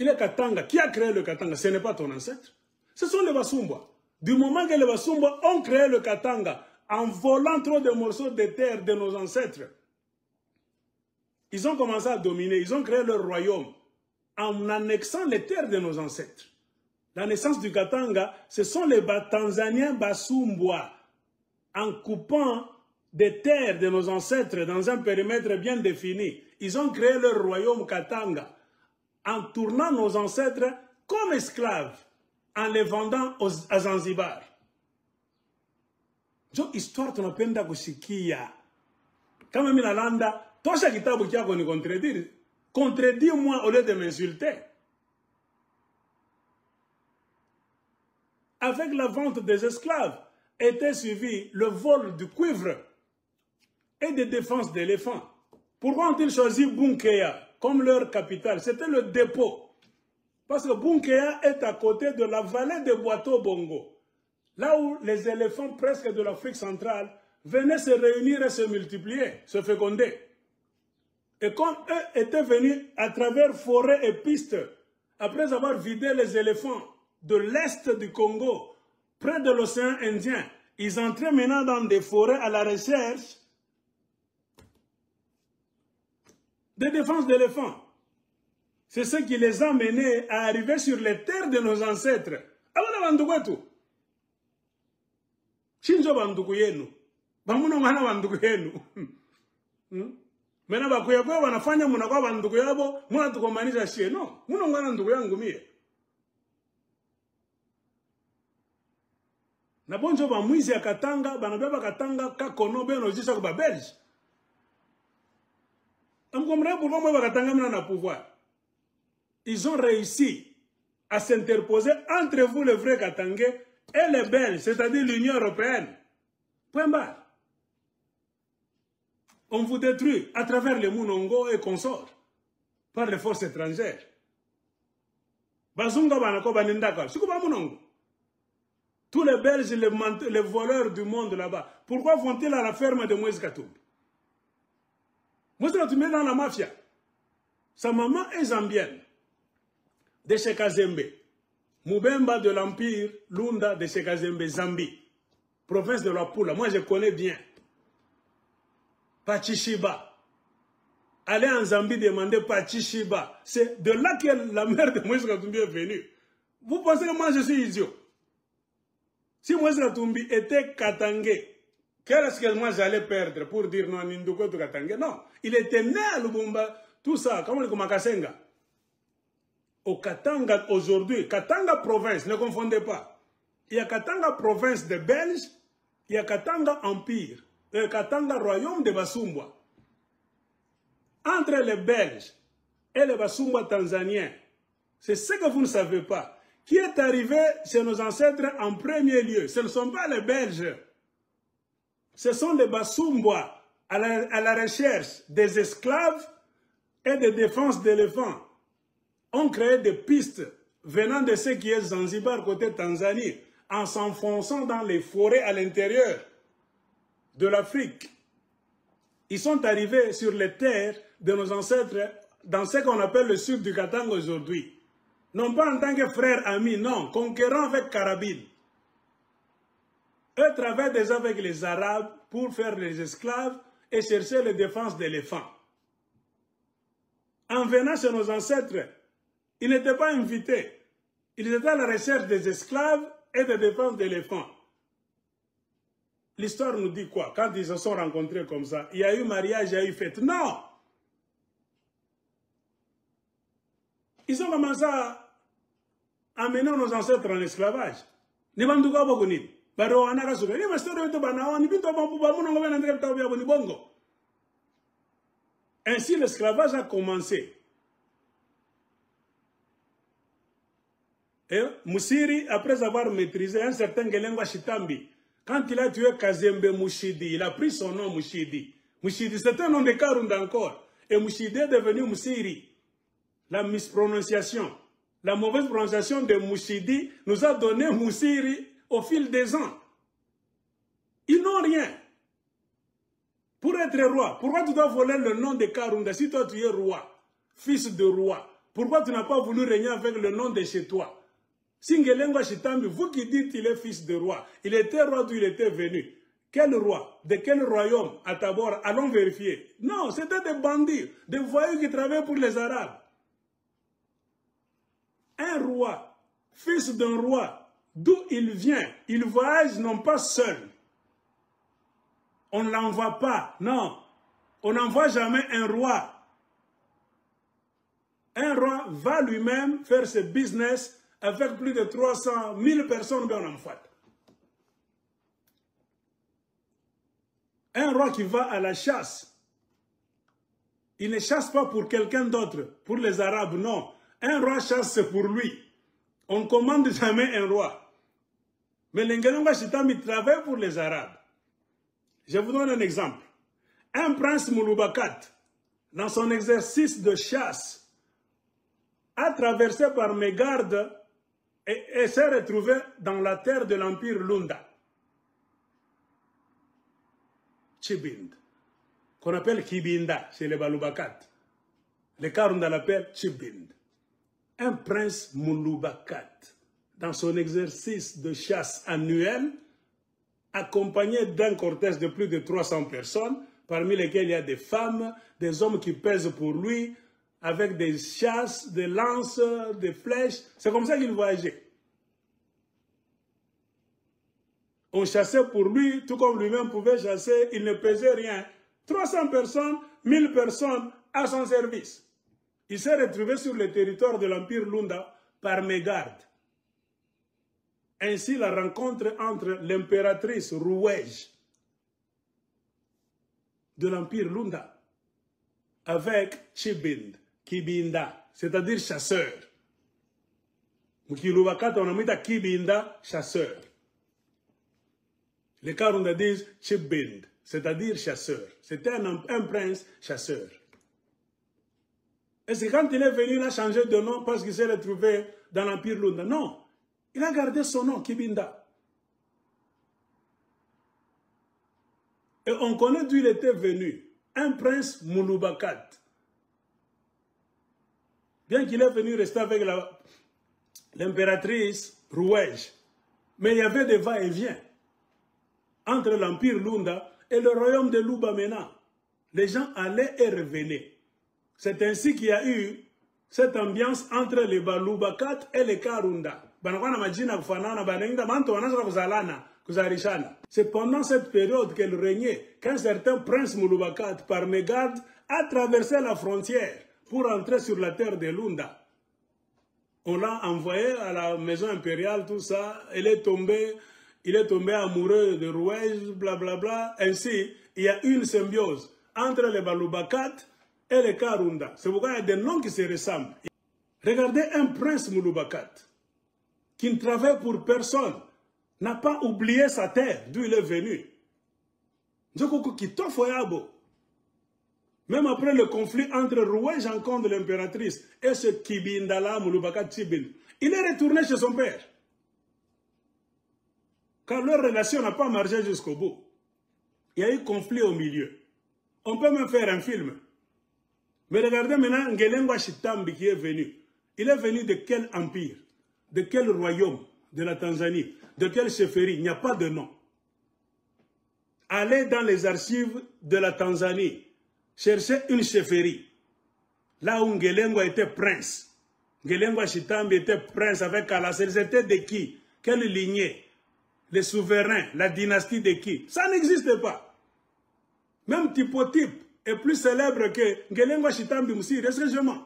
Il est Katanga. Qui a créé le Katanga? Ce n'est pas ton ancêtre. Ce sont les Basumbwa. Du moment que les Basumbwa ont créé le Katanga, en volant trop de morceaux de terre de nos ancêtres, ils ont commencé à dominer, ils ont créé leur royaume en annexant les terres de nos ancêtres. La naissance du Katanga, ce sont les Tanzaniens Basumbwa, en coupant des terres de nos ancêtres dans un périmètre bien défini. Ils ont créé leur royaume Katanga en tournant nos ancêtres comme esclaves, en les vendant à Zanzibar. Jo histoire tunapenda kusikia. Kama mimi nalanda, tosha kitabu chako ni contredire. Contredis-moi au lieu de m'insulter. Avec la vente des esclaves, était suivi le vol du cuivre et des défenses d'éléphants. Pourquoi ont-ils choisi Bunkeya comme leur capitale? C'était le dépôt. Parce que Bunkeya est à côté de la vallée de Boato Bongo. Là où les éléphants presque de l'Afrique centrale venaient se réunir et se multiplier, se féconder. Et quand eux étaient venus à travers forêts et pistes, après avoir vidé les éléphants de l'est du Congo, près de l'océan Indien, ils entraient maintenant dans des forêts à la recherche des défenses d'éléphants. C'est ce qui les a menés à arriver sur les terres de nos ancêtres. Alors, bandukwetu. Shinjo banduku yenu. Bamuno ngana banduku yenu. Mena bakuya kwa wanafanya munakuwa banduku yabo, muna tukomanisha shie. No, muno ngana nduku yangu mie. Na bonjo ba mwizi ya Katanga, banabeba Katanga kakono beno jisha kwa Belge. Amkomre pourquoi moi ba Katanga mena na pouvoir. Ils ont réussi à s'interposer entre vous, les vrais Katangais, et les Belges, c'est-à-dire l'Union européenne. Point barre. On vous détruit à travers les Mounongo et consorts, par les forces étrangères. Bazunga banako banindaka, sukuba Mounongo. Tous les Belges, les voleurs du monde là-bas, pourquoi vont-ils à la ferme de Moïse Katumbi? Moïse Katumbi est dans la mafia. Sa maman est zambienne. De Shekazembe, Mubemba de l'Empire, Lunda de Shekazembe, Zambie, province de la Pula, moi je connais bien. Pachishiba, aller en Zambie demander Pachishiba, c'est de là que la mère de Moïse Katumbi est venue. Vous pensez que moi je suis idiot? Si Moïse Katumbi était Katangé, qu'est-ce que moi j'allais perdre pour dire non, Ninduko de Katangé? Non, il était né à Lubumba, tout ça, comme le Makasenga. Au Katanga aujourd'hui, Katanga province, ne confondez pas. Il y a Katanga province de Belges, il y a Katanga empire, et Katanga royaume de Basumbwa. Entre les Belges et les Basumbwa tanzaniens, c'est ce que vous ne savez pas. Qui est arrivé chez nos ancêtres en premier lieu? Ce ne sont pas les Belges. Ce sont les Basumbwa à la recherche des esclaves et des défenses d'éléphants. On crée des pistes venant de ce qui est Zanzibar côté Tanzanie, en s'enfonçant dans les forêts à l'intérieur de l'Afrique. Ils sont arrivés sur les terres de nos ancêtres dans ce qu'on appelle le sud du Katanga aujourd'hui. Non pas en tant que frères amis, non, conquérants avec carabine. Eux travaillent déjà avec les Arabes pour faire les esclaves et chercher les défenses d'éléphants. En venant chez nos ancêtres, ils n'étaient pas invités. Ils étaient à la recherche des esclaves et des défenses d'éléphants. L'histoire nous dit quoi? Quand ils se sont rencontrés comme ça, il y a eu mariage, il y a eu fête. Non! Ils ont commencé à amener nos ancêtres en esclavage. Ainsi, l'esclavage a commencé. Et Musiri, après avoir maîtrisé un certain Gelengwa Shitambi, quand il a tué Kazembe Mushidi, il a pris son nom Mushidi. Mushidi, c'est un nom de Karunda encore. Et Mushidi est devenu Musiri. La misprononciation, la mauvaise prononciation de Mushidi nous a donné Musiri au fil des ans. Ils n'ont rien. Pour être roi, pourquoi tu dois voler le nom de Karunda si toi tu es roi, fils de roi? Pourquoi tu n'as pas voulu régner avec le nom de chez toi? Si Ngelengwa Chitambi, vous qui dites qu'il est fils de roi, il était roi d'où il était venu. Quel roi? De quel royaume? À Tabor, allons vérifier. Non, c'était des bandits, des voyous qui travaillaient pour les Arabes. Un roi, fils d'un roi, d'où il vient, il voyage non pas seul. On ne l'envoie pas, non. On n'envoie jamais un roi. Un roi va lui-même faire ce business avec plus de 300 000 personnes bien en fait. Un roi qui va à la chasse, il ne chasse pas pour quelqu'un d'autre, pour les Arabes, non. Un roi chasse, c'est pour lui. On ne commande jamais un roi. Mais l'Ngelengwa Chitambi travaille pour les Arabes. Je vous donne un exemple. Un prince Mouloubakat, dans son exercice de chasse, a traversé par Mégarde et s'est retrouvé dans la terre de l'Empire Lunda. Chibind, qu'on appelle Kibinda chez les Baloubakat. Les Karunda l'appellent Chibind. Un prince Mouloubakat, dans son exercice de chasse annuel, accompagné d'un cortège de plus de 300 personnes, parmi lesquelles il y a des femmes, des hommes qui pèsent pour lui, avec des chasses, des lances, des flèches. C'est comme ça qu'il voyageait. On chassait pour lui, tout comme lui-même pouvait chasser, il ne pesait rien. 300 personnes, 1000 personnes à son service. Il s'est retrouvé sur le territoire de l'Empire Lunda par mégarde. Ainsi, la rencontre entre l'impératrice Rouwej de l'Empire Lunda avec Chibind, Kibinda, c'est-à-dire chasseur. Mukilubakata, on a mis à Kibinda, chasseur. Les Karunda disent Chibind, c'est-à-dire chasseur. C'était un prince chasseur. Et c'est quand il est venu, il a changé de nom parce qu'il s'est retrouvé dans l'Empire Lunda. Non, il a gardé son nom, Kibinda. Et on connaît d'où il était venu. Un prince Mouloubakat. Bien qu'il est venu rester avec l'impératrice Rouwej. Mais il y avait des va-et-vient entre l'Empire Lunda et le royaume de Loubamena. Les gens allaient et revenaient. C'est ainsi qu'il y a eu cette ambiance entre les Baloubakat et les Karunda. C'est pendant cette période qu'elle régnait qu'un certain prince Mouloubakat, par mégarde, a traversé la frontière pour entrer sur la terre de Lunda. On l'a envoyé à la maison impériale, tout ça. Il est tombé amoureux de Rouwej, blablabla. Ainsi, il y a une symbiose entre les Baloubakat et les Karunda. C'est pourquoi il y a des noms qui se ressemblent. Regardez un prince Mouloubakat qui ne travaille pour personne, n'a pas oublié sa terre d'où il est venu. Même après le conflit entre Rouwej de l'impératrice et ce Kibindala Mouloubakat Chibind, il est retourné chez son père. Car leur relation n'a pas marché jusqu'au bout. Il y a eu conflit au milieu. On peut même faire un film. Mais regardez maintenant Ngelengwa Chitambi qui est venu. Il est venu de quel empire? De quel royaume? De la Tanzanie? De quelle chefferie? Il n'y a pas de nom. Allez dans les archives de la Tanzanie. Cherchez une chefferie. Là où Ngelengwa était prince. Ngelengwa Chitambi était prince avec Kalasel. C'était de qui? Quelle lignée? Les souverains, la dynastie de qui? Ça n'existe pas. Même Typotype est plus célèbre que Ngelengwa Chitambi Moussiri. Est-ce que je mens?